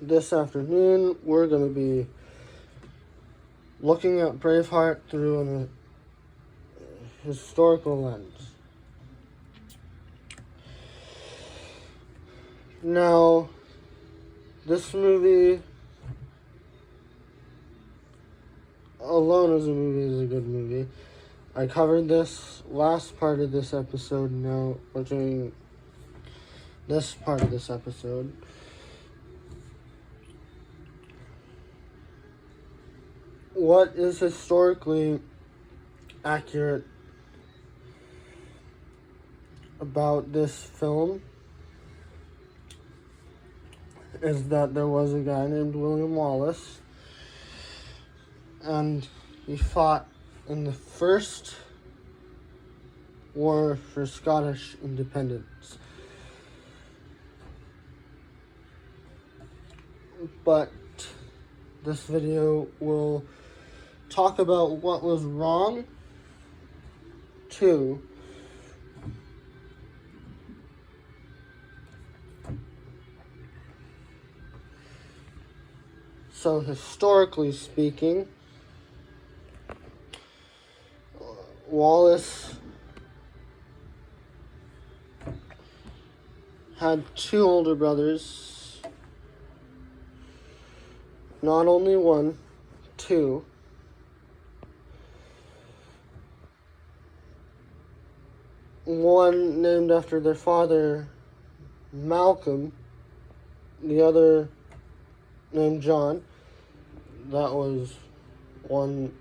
This afternoon, we're going to be looking at Braveheart through a historical lens. Now, this movie alone as a movie is a good movie. I covered this last part of this episode. Now we're doing this part of this episode. What is historically accurate about this film is that there was a guy named William Wallace, and he fought in the first war for Scottish independence. But this video will talk about what was wrong too. So historically speaking, Wallace had two older brothers, not only one, two. One named after their father, Malcolm, the other named John. That was one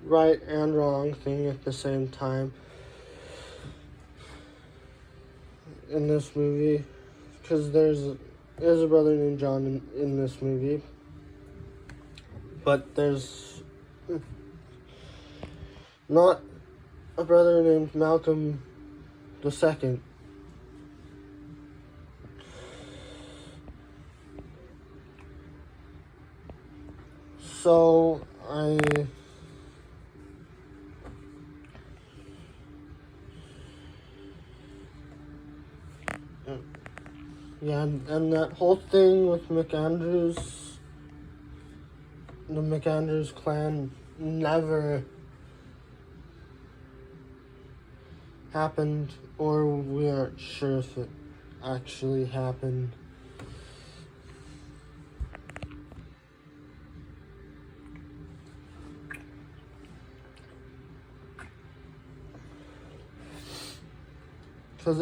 right and wrong thing at the same time in this movie, because there's a brother named John in this movie, but there's not a brother named Malcolm II. So and that whole thing with McAndrews, the McAndrews clan never happened, or we aren't sure if it actually happened. Because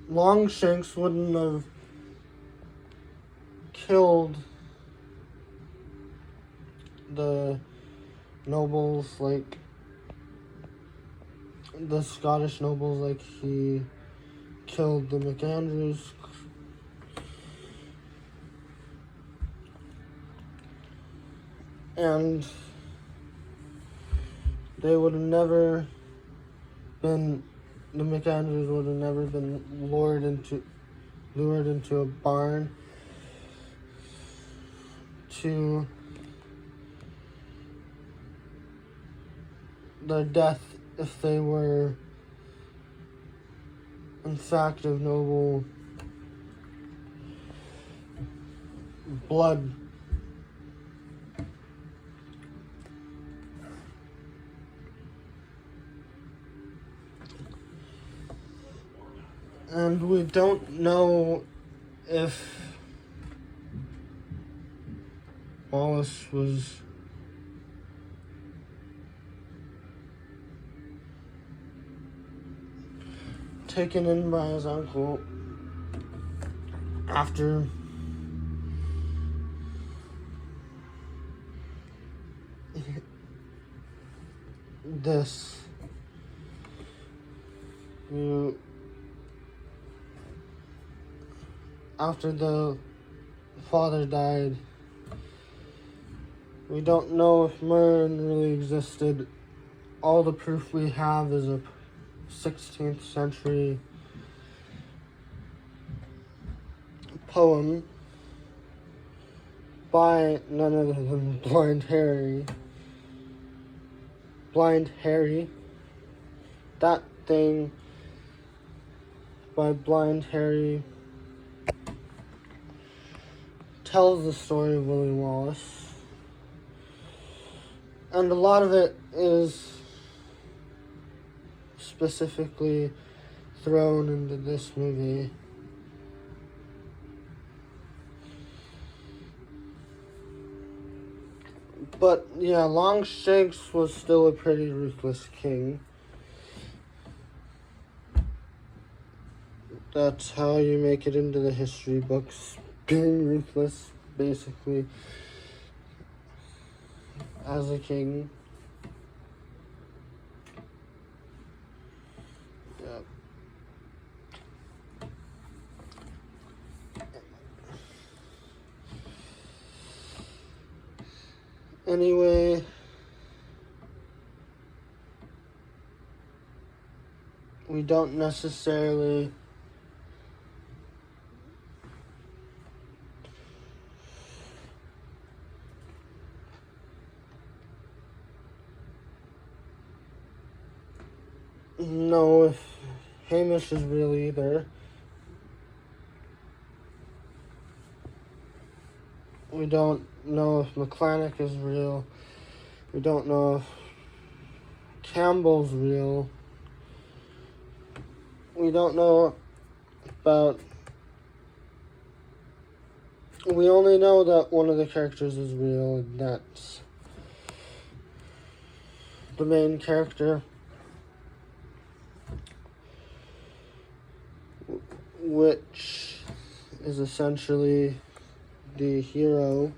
Longshanks wouldn't have killed the nobles, like the Scottish nobles, like he killed the McAndrews. And they would have never been, the McAndrews would have never been lured into a barn to their death if they were in fact of noble blood. And we don't know if Wallace was taken in by his uncle after this. After the father died, we don't know if Merlin really existed. All the proof we have is a 16th century poem by none other than Blind Harry. Blind Harry. That Thing by Blind Harry tells the story of Willie Wallace. And a lot of it is specifically thrown into this movie. But yeah, Longshanks was still a pretty ruthless king. That's how you make it into the history books. Being ruthless, basically, as a king. Yeah. Anyway, we don't necessarily know if Hamish is real either. We don't know if McClanack is real. We don't know if Campbell's real. We don't know about... We only know that one of the characters is real, and that's the main character, which is essentially the hero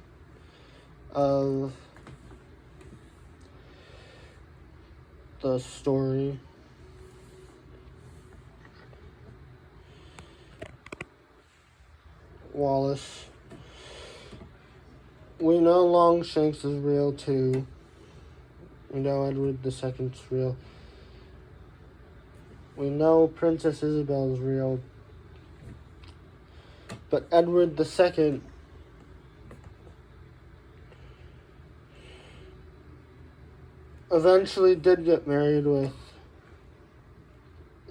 of the story. Wallace. We know Longshanks is real too. We know Edward II's real. We know Princess Isabel is real. But Edward II eventually did get married with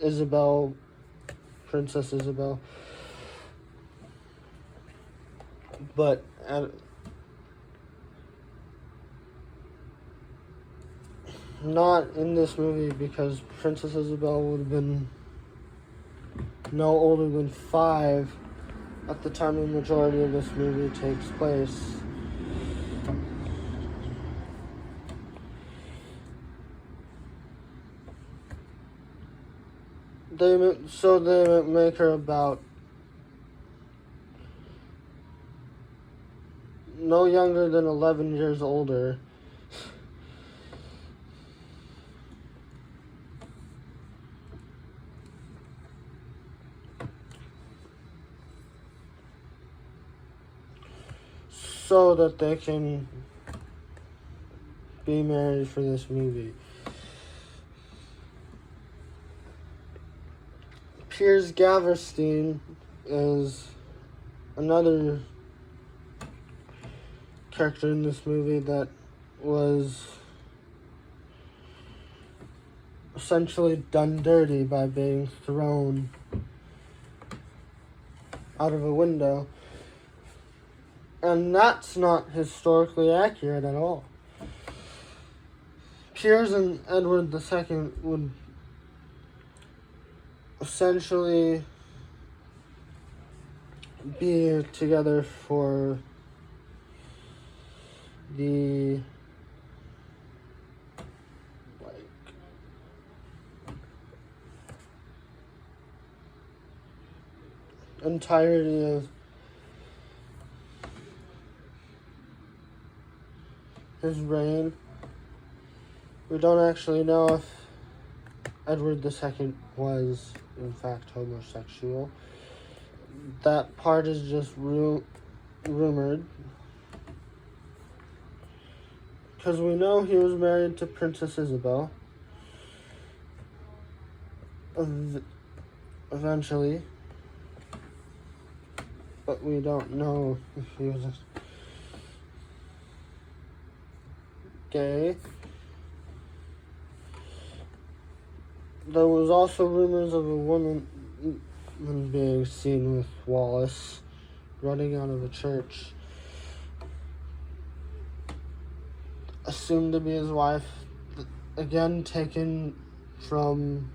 Isabel, Princess Isabel. But not in this movie, because Princess Isabel would have been no older than 5 at the time the majority of this movie takes place. They make her about no younger than 11 years older. So that they can be married for this movie. Piers Gaverstein is another character in this movie that was essentially done dirty by being thrown out of a window. And that's not historically accurate at all. Piers and Edward II would essentially be together for the entirety of his reign. We don't actually know if Edward II was in fact homosexual. That part is just rumored. Because we know he was married to Princess Isabel. Eventually. But we don't know if he was gay. there was also rumors of a woman being seen with Wallace running out of a church, assumed to be his wife, again taken from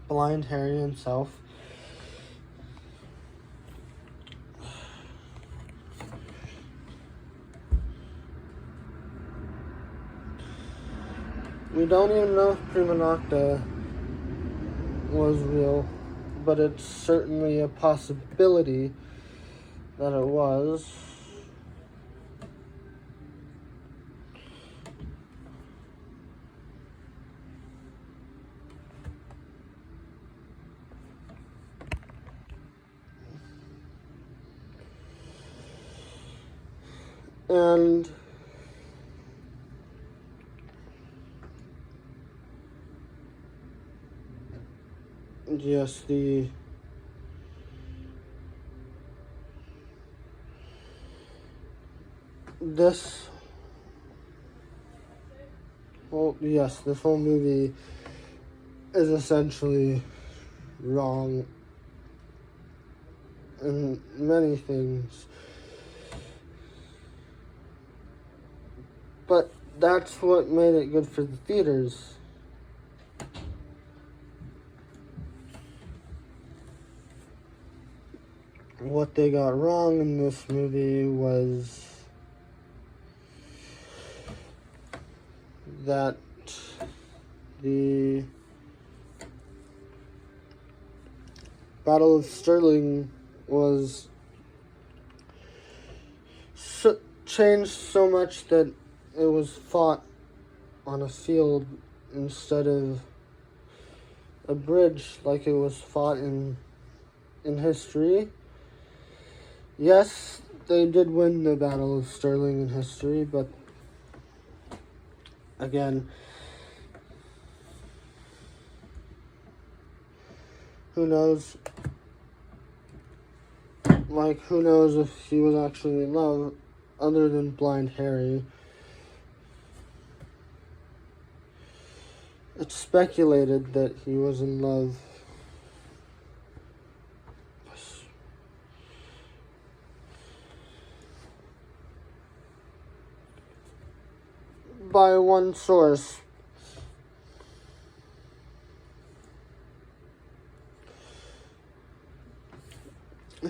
Blind Harry himself. We don't even know if Prima Nocta was real, but it's certainly a possibility that it was. And yes, this whole movie is essentially wrong in many things. But that's what made it good for the theaters. What they got wrong in this movie was that the Battle of Stirling was changed so much that it was fought on a field instead of a bridge like it was fought in history. Yes, they did win the Battle of Stirling in history, but again, who knows? Like, who knows if he was actually in love, other than Blind Harry. It's speculated that he was in love. By one source.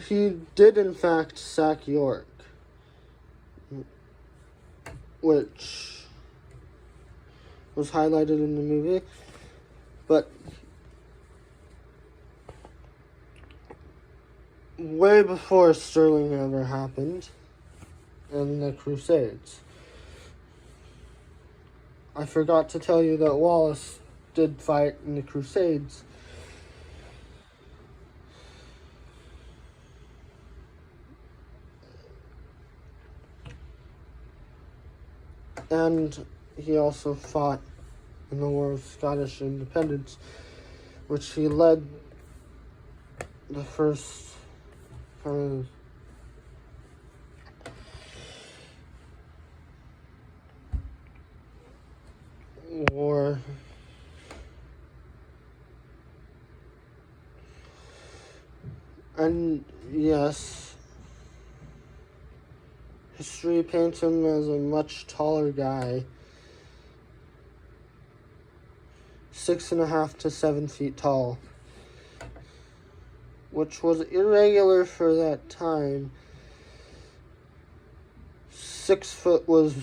He did in fact sack York, which was highlighted in the movie, but way before Stirling ever happened in the Crusades. I forgot to tell you that Wallace did fight in the Crusades. And he also fought in the War of Scottish Independence, which he led the first kind of war. And yes, history paints him as a much taller guy, 6.5 to 7 feet tall, which was irregular for that time. 6 foot was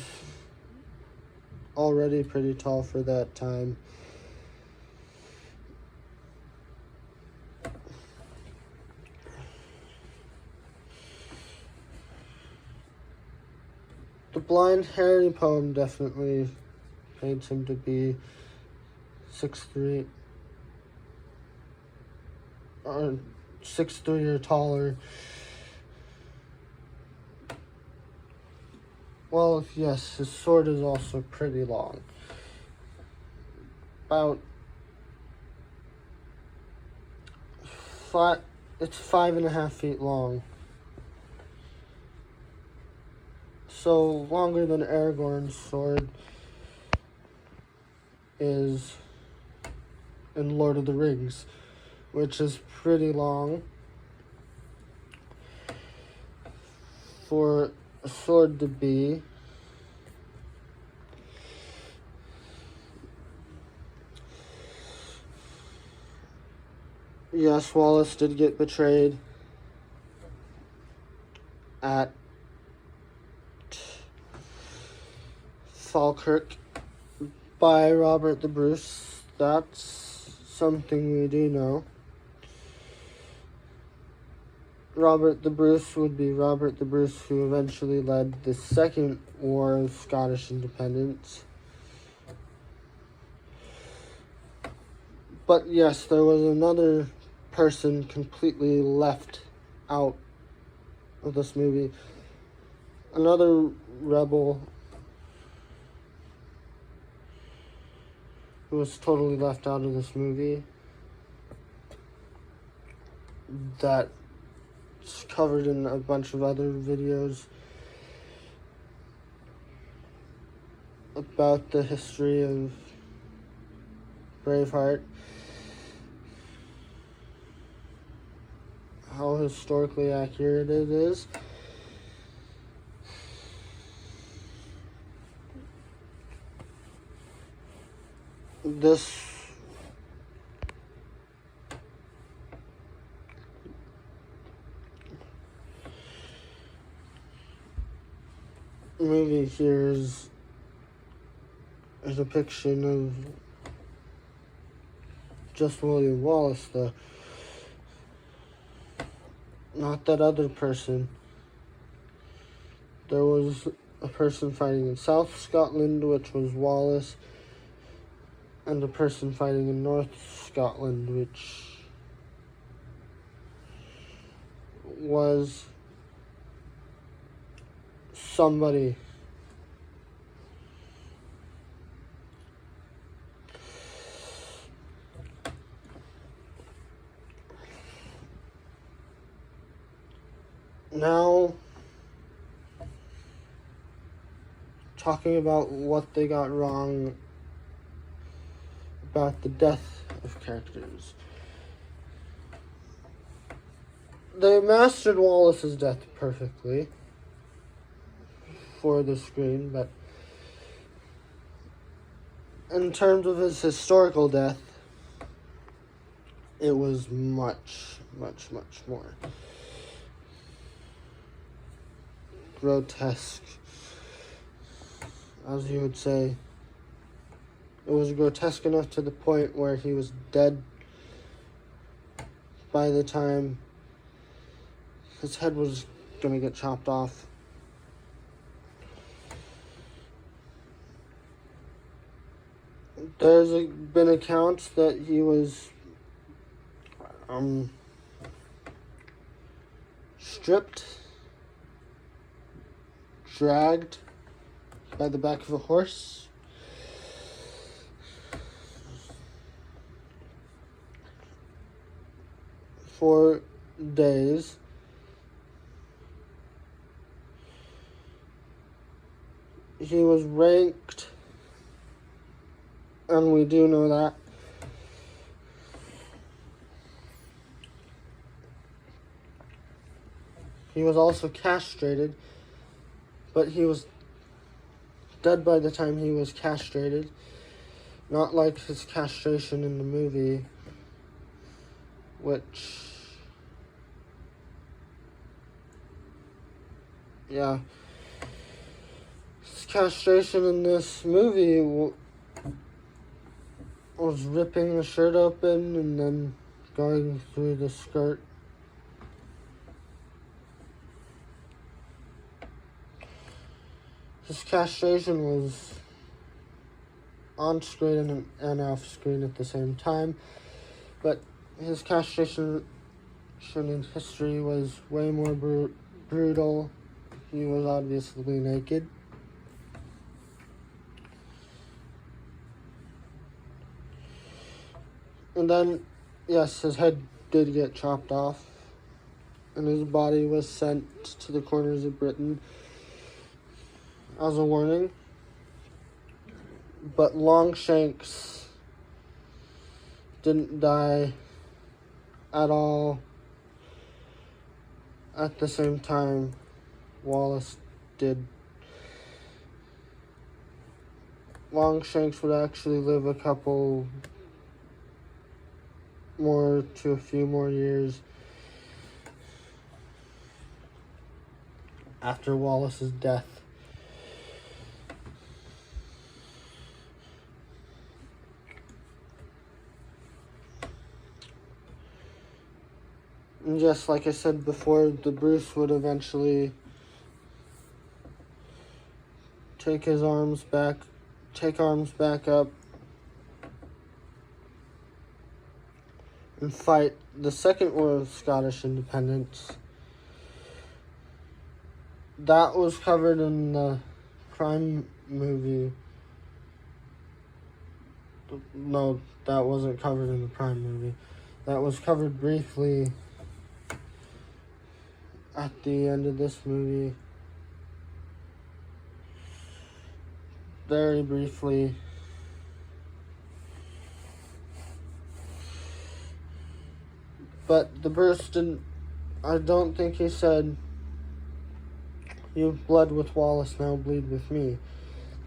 already pretty tall for that time. The Blind Harry poem definitely paints him to be 6'3", or 6'3" or taller. Well, yes, his sword is also pretty long. It's 5.5 feet long. So longer than Aragorn's sword is in Lord of the Rings, which is pretty long for a sword to be. Yes, Wallace did get betrayed at Falkirk by Robert the Bruce. That's something we do know. Robert the Bruce would be Robert the Bruce who eventually led the Second War of Scottish Independence. But yes, there was another person completely left out of this movie. Another rebel who was totally left out of this movie. That's covered in a bunch of other videos about the history of Braveheart. How historically accurate it is. This movie here is a depiction of just William Wallace, though. Not that other person. There was a person fighting in South Scotland, which was Wallace, and a person fighting in North Scotland, which was somebody. Now, talking about what they got wrong about the death of characters. They mastered Wallace's death perfectly for the screen, but in terms of his historical death, it was much, much, much more grotesque, as you would say. It was grotesque enough to the point where he was dead by the time his head was gonna get chopped off. There's been accounts that he was stripped, dragged by the back of a horse, for days. He was ranked, and we do know that. He was also castrated, but he was dead by the time he was castrated. Not like his castration in the movie, which, yeah. His castration in this movie was ripping the shirt open and then going through the skirt. His castration was on screen and off screen at the same time, but his castration in history was way more brutal. He was obviously naked. And then, yes, his head did get chopped off, and his body was sent to the corners of Britain as a warning. But Longshanks didn't die at all at the same time Wallace did. Longshanks would actually live a couple more to a few more years after Wallace's death. And just like I said before, the Bruce would eventually take arms back up and fight the Second War of Scottish Independence. That was covered in the Prime movie. No, that wasn't covered in the Prime movie. That was covered briefly at the end of this movie. Very briefly. But the Bruce didn't, I don't think he said, "You've bled with Wallace, now bleed with me."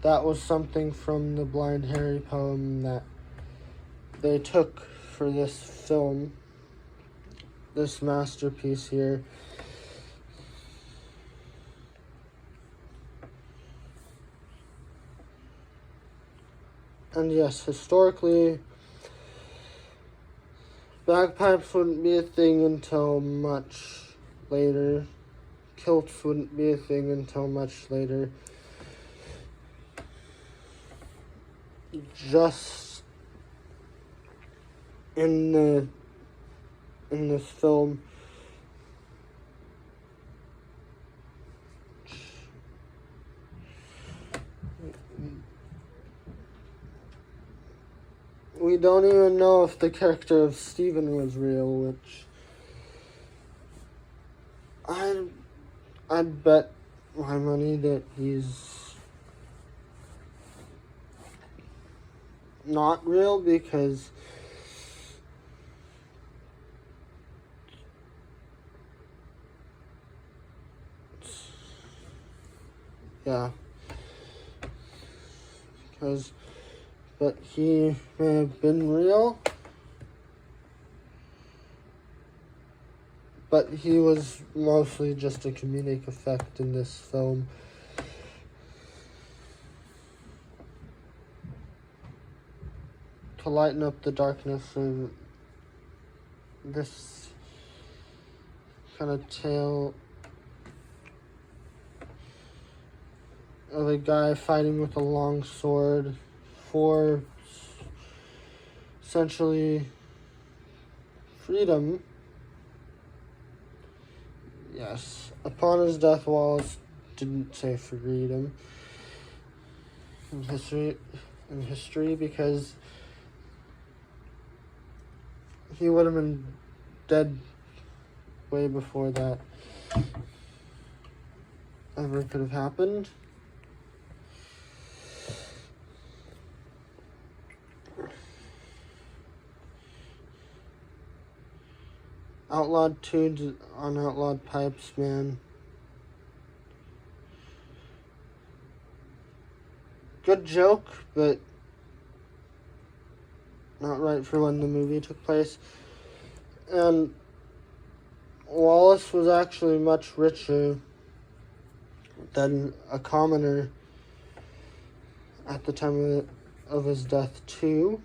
That was something from the Blind Harry poem that they took for this film, this masterpiece here. And yes, historically, bagpipes wouldn't be a thing until much later. Kilts wouldn't be a thing until much later. Just in this film, we don't even know if the character of Stephen was real, which I'd bet my money that he's not real, because but he may have been real, but he was mostly just a comedic effect in this film. To lighten up the darkness of this kind of tale of a guy fighting with a long sword for essentially freedom. Yes, upon his death, Wallace didn't say freedom in history, because he would have been dead way before that ever could have happened. Outlawed tunes on outlawed pipes, man. Good joke, but not right for when the movie took place. And Wallace was actually much richer than a commoner at the time of his death, too.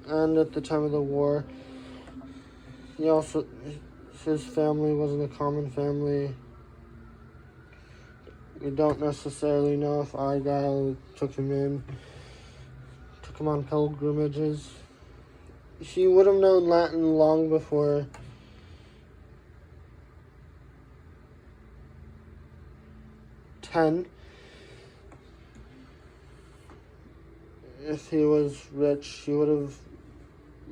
And at the time of the war, his family wasn't a common family. We don't necessarily know if Argyle took him on pilgrimages. He would have known Latin long before if he was rich. He would have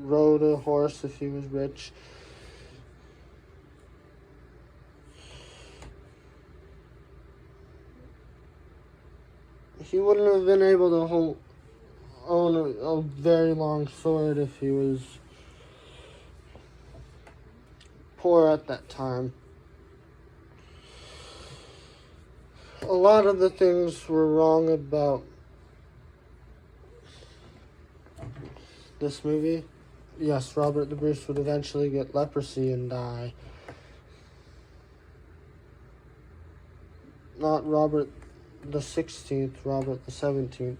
rode a horse if he was rich. he wouldn't have been able to own a very long sword if he was poor at that time. A lot of the things were wrong about this movie. Yes, Robert the Bruce would eventually get leprosy and die. Not Robert the 16th, Robert the 17th.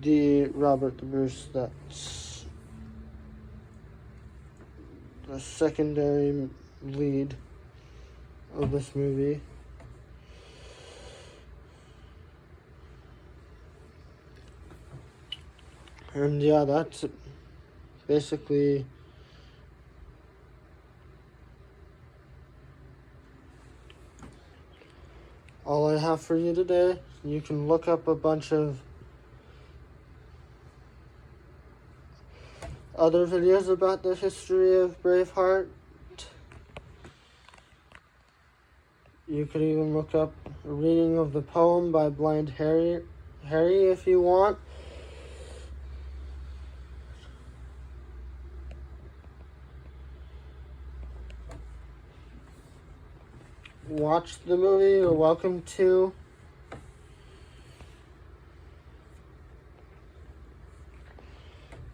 The Robert the Bruce that's the secondary lead of this movie. And yeah, that's basically all I have for you today. You can look up a bunch of other videos about the history of Braveheart. You could even look up a reading of the poem by Blind Harry if you want. Watch the movie, you're welcome to.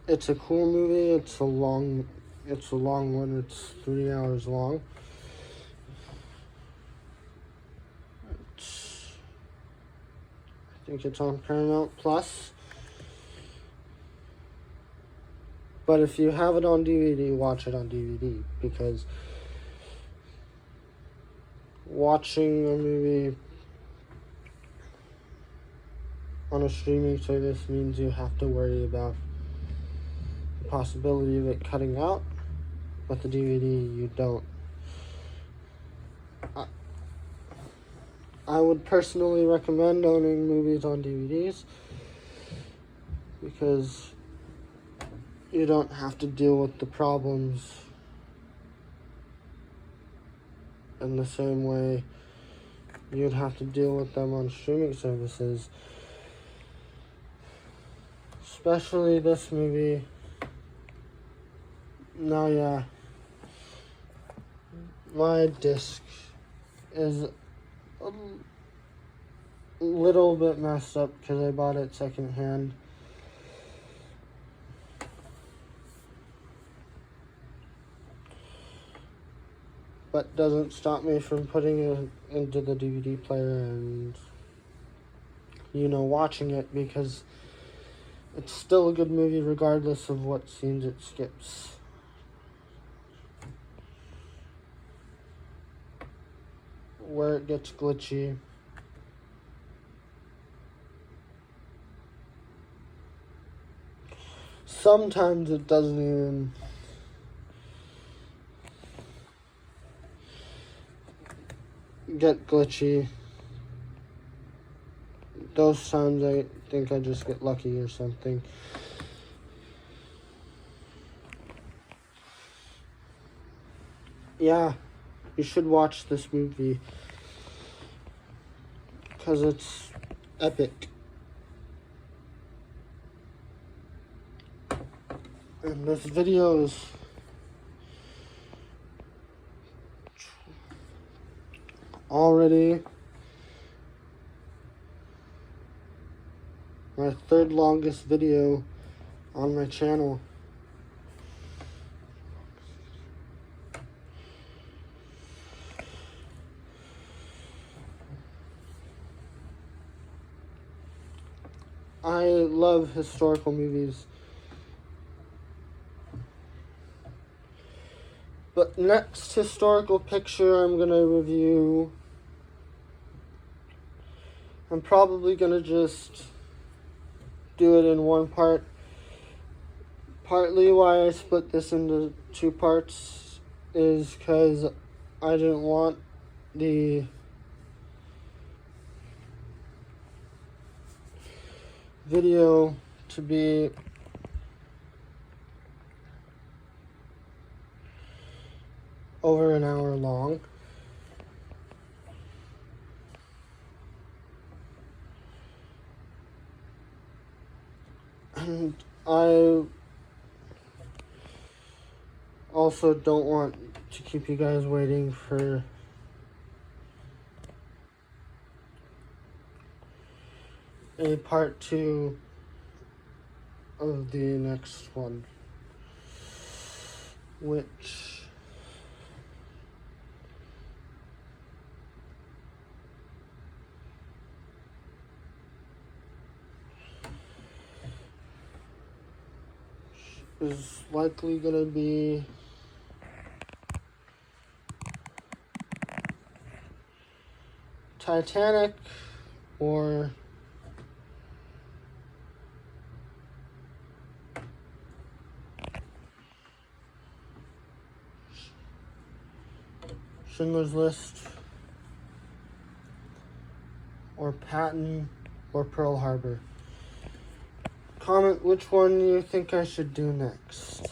It's a cool movie. It's a long one. It's 3 hours long. I think it's on Paramount Plus. But if you have it on DVD, watch it on DVD, because watching a movie on a streaming service means you have to worry about the possibility of it cutting out. With the DVD, you don't. I would personally recommend owning movies on DVDs, because you don't have to deal with the problems in the same way you'd have to deal with them on streaming services. Especially this movie. Now, yeah, my disc is a little bit messed up because I bought it secondhand. But doesn't stop me from putting it into the DVD player and, watching it, because it's still a good movie regardless of what scenes it skips. Where it gets glitchy. Sometimes it doesn't even get glitchy. Those times I think I just get lucky or something. Yeah, you should watch this movie, because it's epic. And this video is already my third longest video on my channel. I love historical movies. But next historical picture I'm going to review, I'm probably going to just do it in one part. Partly why I split this into 2 parts is because I didn't want the video to be over an hour long. I also don't want to keep you guys waiting for a part 2 of the next one, which is likely gonna be Titanic or Schindler's List or Patton or Pearl Harbor. Comment which one you think I should do next.